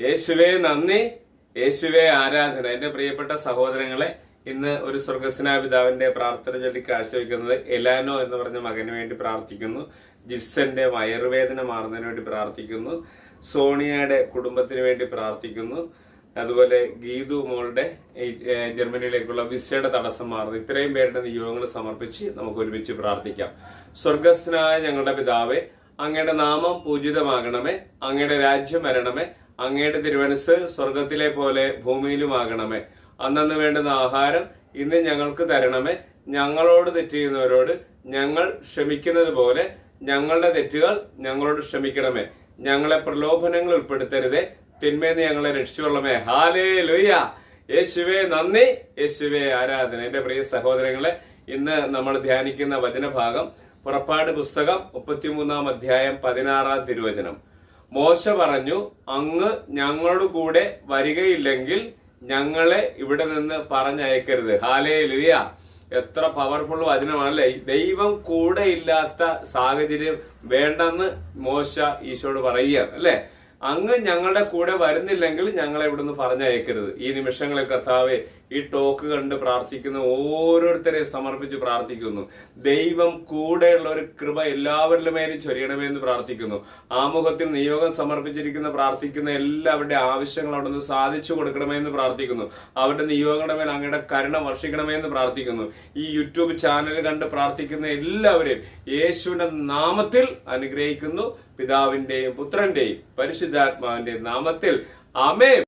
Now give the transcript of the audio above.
യേശുവേ നന്ദി, യേശുവേ ആരാധന. എന്റെ പ്രിയപ്പെട്ട സഹോദരങ്ങളെ, ഇന്ന് ഒരു സ്വർഗസ്നായ പിതാവിന്റെ പ്രാർത്ഥന ചൊല്ലി കാഴ്ചവെക്കുന്നത് എലാനോ എന്ന് പറഞ്ഞ മകന് വേണ്ടി പ്രാർത്ഥിക്കുന്നു. ജിഡ്സന്റെ വയറുവേദന മാറുന്നതിന് വേണ്ടി പ്രാർത്ഥിക്കുന്നു. സോണിയയുടെ കുടുംബത്തിന് വേണ്ടി പ്രാർത്ഥിക്കുന്നു. അതുപോലെ ഗീതു മോളുടെ ജർമ്മനിയിലേക്കുള്ള വിസയുടെ തടസ്സം മാറുന്നു. ഇത്രയും പേരുടെ നിയോഗങ്ങൾ സമർപ്പിച്ച് നമുക്ക് ഒരുമിച്ച് പ്രാർത്ഥിക്കാം. സ്വർഗസ്നായ ഞങ്ങളുടെ പിതാവേ, അങ്ങയുടെ നാമം പൂജിതമാകണമേ, അങ്ങയുടെ രാജ്യം വരണമേ, അങ്ങയുടെ തിരുമനസ് സ്വർഗത്തിലെ പോലെ ഭൂമിയിലുമാകണമേ. അന്നന്ന് വേണ്ടുന്ന ആഹാരം ഇന്ന് ഞങ്ങൾക്ക് തരണമേ. ഞങ്ങളോട് തെറ്റ് ചെയ്യുന്നവരോട് ഞങ്ങൾ ക്ഷമിക്കുന്നത് പോലെ ഞങ്ങളുടെ തെറ്റുകൾ ഞങ്ങളോട് ക്ഷമിക്കണമേ. ഞങ്ങളെ പ്രലോഭനങ്ങൾ ഉൾപ്പെടുത്തരുതേ, തിന്മേന്ന് ഞങ്ങളെ രക്ഷിച്ചുകൊള്ളമേ. ഹല്ലേലൂയ. യേശുവേ നന്ദി, യേശുവേ ആരാധന. എന്റെ പ്രിയ സഹോദരങ്ങളെ, ഇന്ന് നമ്മൾ ധ്യാനിക്കുന്ന വചനഭാഗം പുറപ്പാട് പുസ്തകം 33 അധ്യായം 16 തിരുവചനം. മോശ പറഞ്ഞു, അങ്ങ് ഞങ്ങളുടെ കൂടെ വരികയില്ലെങ്കിൽ ഞങ്ങളെ ഇവിടെ നിന്ന് പറഞ്ഞയക്കരുത്. ഹല്ലേലൂയ. എത്ര പവർഫുൾ വചനമാണല്ലേ. ദൈവം കൂടെ ഇല്ലാത്ത സാഹചര്യം വേണ്ടെന്ന് മോശ ഈശോയോട് പറയുക അല്ലെ. അങ്ങ് ഞങ്ങളുടെ കൂടെ വരുന്നില്ലെങ്കിൽ ഞങ്ങളെ ഇവിടുന്ന് പറഞ്ഞയക്കരുത്. ഈ നിമിഷങ്ങളിൽ കർത്താവെ, ഈ ടോക്ക് കണ്ട് പ്രാർത്ഥിക്കുന്ന ഓരോരുത്തരെ സമർപ്പിച്ച് പ്രാർത്ഥിക്കുന്നു. ദൈവം കൂടെയുള്ള ഒരു കൃപ എല്ലാവരുടെ മേലും ചൊരിയണമെന്ന് പ്രാർത്ഥിക്കുന്നു. ആമുഖത്തിൽ നിയോഗം സമർപ്പിച്ചിരിക്കുന്ന പ്രാർത്ഥിക്കുന്ന എല്ലാവരുടെ ആവശ്യങ്ങൾ അവിടെ നിന്ന് സാധിച്ചു കൊടുക്കണമെന്ന് പ്രാർത്ഥിക്കുന്നു. അവരുടെ നിയോഗങ്ങളുടെ മേൽ അങ്ങയുടെ കരുണ വർഷിക്കണമെന്ന് പ്രാർത്ഥിക്കുന്നു. ഈ യൂട്യൂബ് ചാനൽ കണ്ട് പ്രാർത്ഥിക്കുന്ന എല്ലാവരെയും യേശുവിന്റെ നാമത്തിൽ അനുഗ്രഹിക്കുന്നു. പിതാവിന്റെയും പുത്രന്റെയും പരിശുദ്ധാത്മാവിന്റെയും നാമത്തിൽ ആമേൻ.